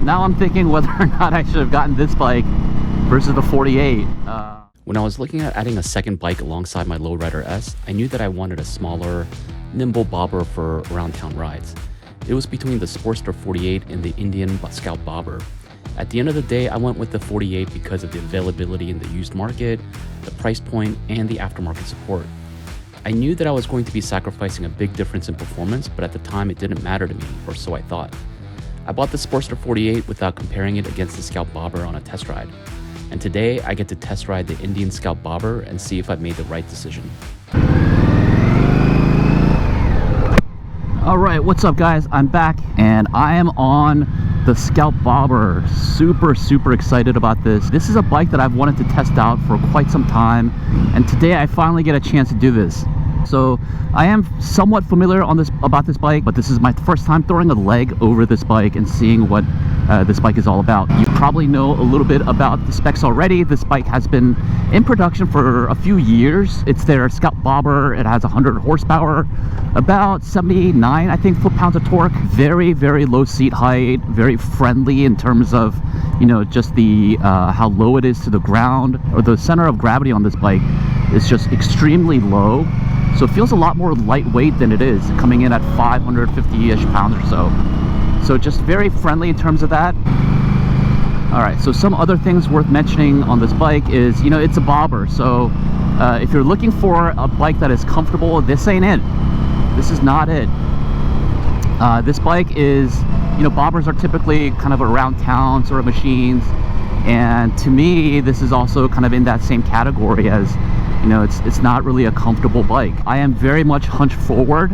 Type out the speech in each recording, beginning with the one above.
now I'm thinking whether or not I should have gotten this bike versus the 48. When I was looking at adding a second bike alongside my Lowrider S, I knew that I wanted a smaller, nimble bobber for around town rides. It was between the Sportster 48 and the Indian Scout bobber. At the end of the day, I went with the 48 because of the availability in the used market, the price point, and the aftermarket support. I knew that I was going to be sacrificing a big difference in performance, but at the time it didn't matter to me, or so I thought. I bought the Sportster 48 without comparing it against the Scout bobber on a test ride. And today I get to test ride the Indian Scout bobber and see if I've made the right decision. All right, what's up guys? I'm back and I am on the Scout bobber. Super excited about this. This is a bike that I've wanted to test out for quite some time, and today I finally get a chance to do this. So I am somewhat familiar about this bike, but this is my first time throwing a leg over this bike and seeing what this bike is all about. You probably know a little bit about the specs already. This bike has been in production for a few years. It's their Scout bobber. It has 100 horsepower, about 79, I think, foot-pounds of torque. Very low seat height, very friendly in terms of, you know, just the how low it is to the ground, or the center of gravity on this bike is just extremely low. So it feels a lot more lightweight than it is, coming in at 550-ish pounds or so. So just very friendly in terms of that. All right, so some other things worth mentioning on this bike is, you know, it's a bobber. So if you're looking for a bike that is comfortable, this ain't it. This is not it. This bike is, you know, bobbers are typically kind of around town sort of machines. And to me, this is also kind of in that same category as, you know, it's not really a comfortable bike. I am very much hunched forward.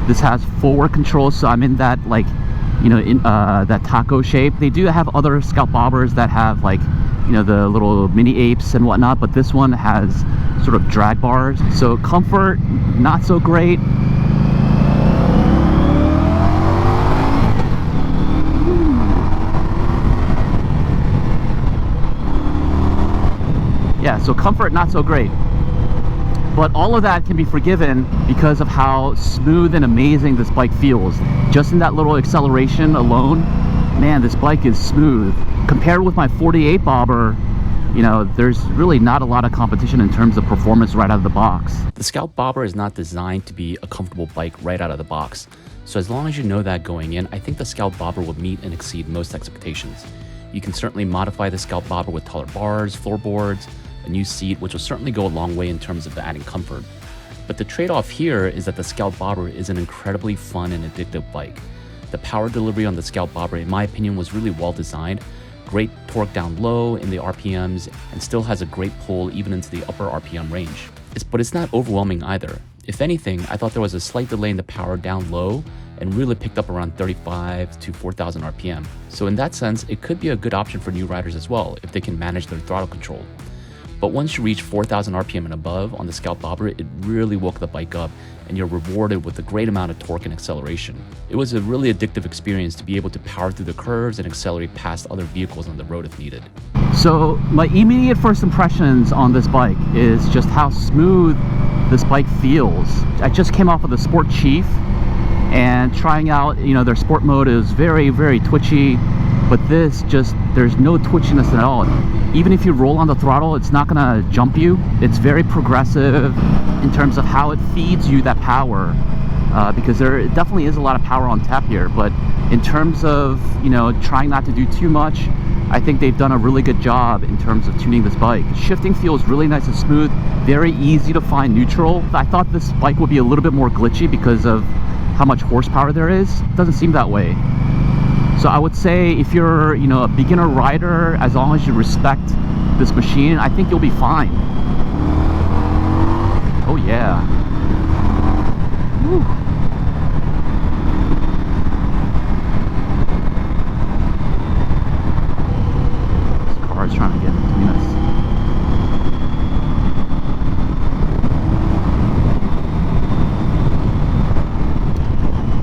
This has forward control, so I'm in that, like, you know, in that taco shape. They do have other Scout bobbers that have, like, you know, the little mini apes and whatnot, but this one has sort of drag bars. So comfort, not so great. Yeah, so comfort, not so great. But all of that can be forgiven because of how smooth and amazing this bike feels. Just in that little acceleration alone, man, this bike is smooth. Compared with my 48 bobber, you know, there's really not a lot of competition in terms of performance right out of the box. The Scout bobber is not designed to be a comfortable bike right out of the box. So as long as you know that going in, I think the Scout bobber will meet and exceed most expectations. You can certainly modify the Scout bobber with taller bars, floorboards, a new seat, which will certainly go a long way in terms of adding comfort. But the trade-off here is that the Scout bobber is an incredibly fun and addictive bike. The power delivery on the Scout bobber, in my opinion, was really well designed. Great torque down low in the RPMs, and still has a great pull even into the upper RPM range. But it's not overwhelming either. If anything, I thought there was a slight delay in the power down low and really picked up around 35 to 4,000 RPM. So in that sense, it could be a good option for new riders as well if they can manage their throttle control. But once you reach 4,000 RPM and above on the Scout bobber, it really woke the bike up and you're rewarded with a great amount of torque and acceleration. It was a really addictive experience to be able to power through the curves and accelerate past other vehicles on the road if needed. So my immediate first impressions on this bike is just how smooth this bike feels. I just came off of the Sport Chief, and trying out, you know, their sport mode is very twitchy. But this just, there's no twitchiness at all. Even if you roll on the throttle, it's not gonna jump you. It's very progressive in terms of how it feeds you that power, because there definitely is a lot of power on tap here. But in terms of, you know, trying not to do too much, I think they've done a really good job in terms of tuning this bike. Shifting feels really nice and smooth, very easy to find neutral. I thought this bike would be a little bit more glitchy because of how much horsepower there is. It doesn't seem that way. So I would say if you're, you know, a beginner rider, as long as you respect this machine, I think you'll be fine. Oh yeah. Woo. This car is trying to get between us.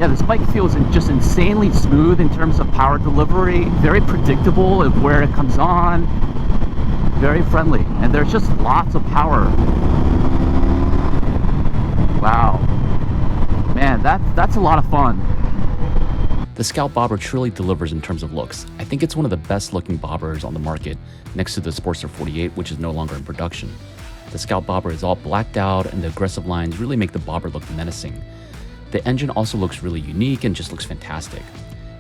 Yeah, this bike feels just insanely smooth in terms of power delivery, very predictable of where it comes on, very friendly, and there's just lots of power. Wow, man, that's a lot of fun. The Scout Bobber truly delivers in terms of looks. I think it's one of the best looking bobbers on the market next to the Sportster 48, which is no longer in production. The Scout Bobber is all blacked out and the aggressive lines really make the bobber look menacing. The engine also looks really unique and just looks fantastic.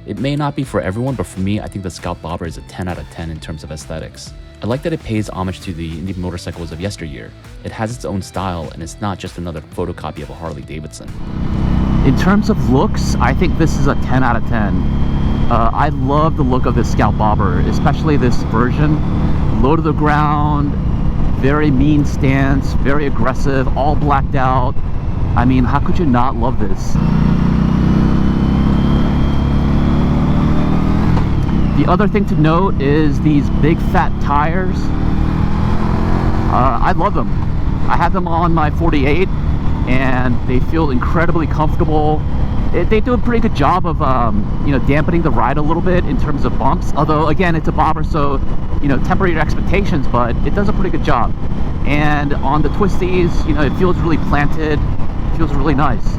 It may not be for everyone, but for me, I think the Scout Bobber is a 10 out of 10 in terms of aesthetics. I like that it pays homage to the indie motorcycles of yesteryear. It has its own style and it's not just another photocopy of a Harley Davidson. In terms of looks, I think this is a 10 out of 10. I love the look of this Scout Bobber, especially this version. Low to the ground, very mean stance, very aggressive, all blacked out. I mean, how could you not love this? The other thing to note is these big fat tires. I love them. I have them on my 48 and they feel incredibly comfortable. They do a pretty good job of dampening the ride a little bit in terms of bumps. Although again, it's a bobber, so temper your expectations, but it does a pretty good job. And on the twisties, it feels really planted. It feels really nice.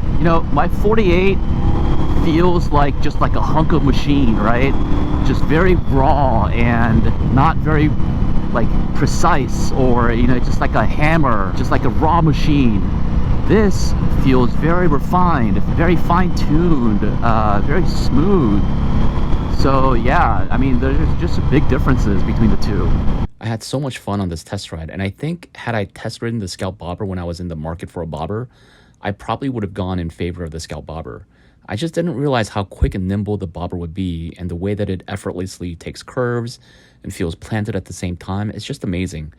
My 48 feels like just like a hunk of machine, right? Just very raw and not very like precise, or just like a hammer, just like a raw machine. This feels very refined, very fine-tuned, very smooth. So yeah, I mean, there's just big differences between the two. I had so much fun on this test ride, and I think had I test ridden the Scout Bobber when I was in the market for a bobber, I probably would have gone in favor of the Scout Bobber. I just didn't realize how quick and nimble the bobber would be, and the way that it effortlessly takes curves and feels planted at the same time. It's just amazing.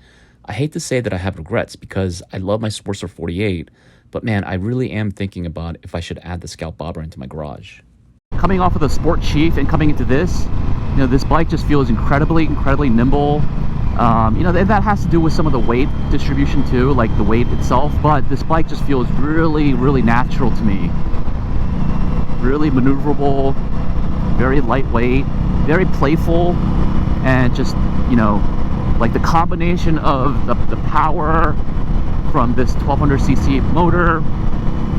I hate to say that I have regrets because I love my Sportster 48, but man, I really am thinking about if I should add the Scout Bobber into my garage. Coming off of the Sport Chief and coming into this, this bike just feels incredibly nimble. That has to do with some of the weight distribution too, like the weight itself, but this bike just feels really natural to me. Really maneuverable, very lightweight, very playful, and just, like the combination of the power from this 1200cc motor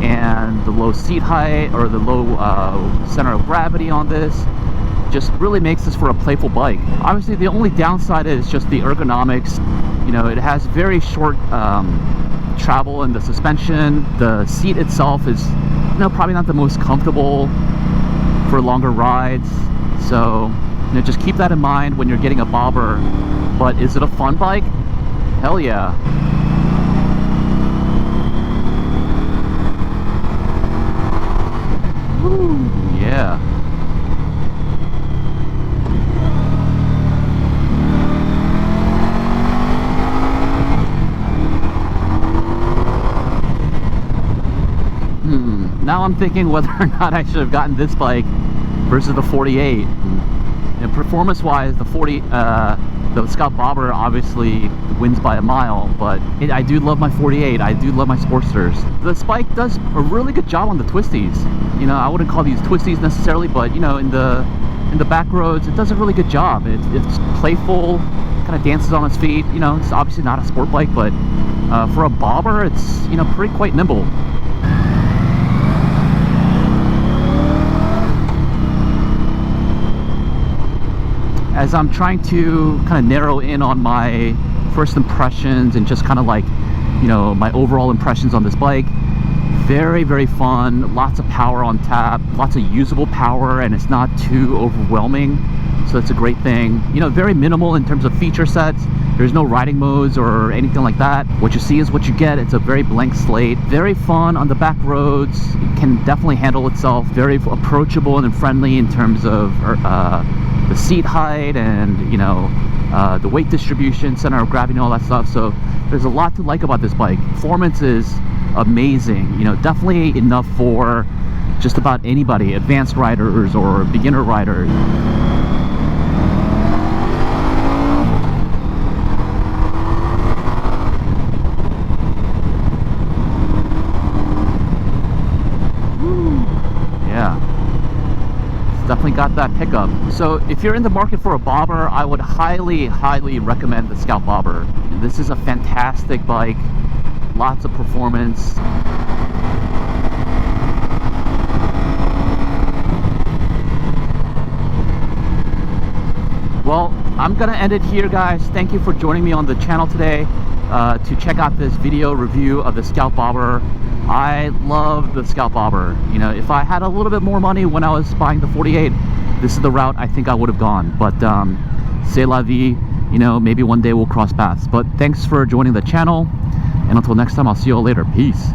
and the low seat height, or the low center of gravity on this, just really makes this for a playful bike. Obviously, the only downside is just the ergonomics. It has very short travel in the suspension. The seat itself is probably not the most comfortable for longer rides. So just keep that in mind when you're getting a bobber. But is it a fun bike? Hell yeah. Woo, yeah. Now I'm thinking whether or not I should have gotten this bike versus the 48. And performance-wise, the Scout Bobber obviously wins by a mile, but I do love my 48. I do love my Sportsters. This bike does a really good job on the twisties. I wouldn't call these twisties necessarily, but in the back roads, it does a really good job. It's playful, kind of dances on its feet. It's obviously not a sport bike, but for a bobber, it's pretty quite nimble. As I'm trying to kind of narrow in on my first impressions and just kind of like, my overall impressions on this bike, very fun, lots of power on tap, lots of usable power, and it's not too overwhelming, so it's a great thing. Very minimal in terms of feature sets. There's no riding modes or anything like that. What you see is what you get. It's a very blank slate. Very fun on the back roads. It can definitely handle itself. Very approachable and friendly in terms of the seat height and the weight distribution, center of gravity, and all that stuff. So there's a lot to like about this bike. Performance is amazing. Definitely enough for just about anybody, advanced riders or beginner riders. Definitely got that pickup. So if you're in the market for a bobber, I would highly recommend the Scout Bobber. This is a fantastic bike, lots of performance. Well, I'm gonna end it here, guys. Thank you for joining me on the channel today to check out this video review of the Scout Bobber. I love the Scout Bobber. You know, if I had a little bit more money when I was buying the 48, this is the route I think I would have gone. But c'est la vie. You know, maybe one day we'll cross paths. But thanks for joining the channel, and until next time, I'll see you all later. Peace.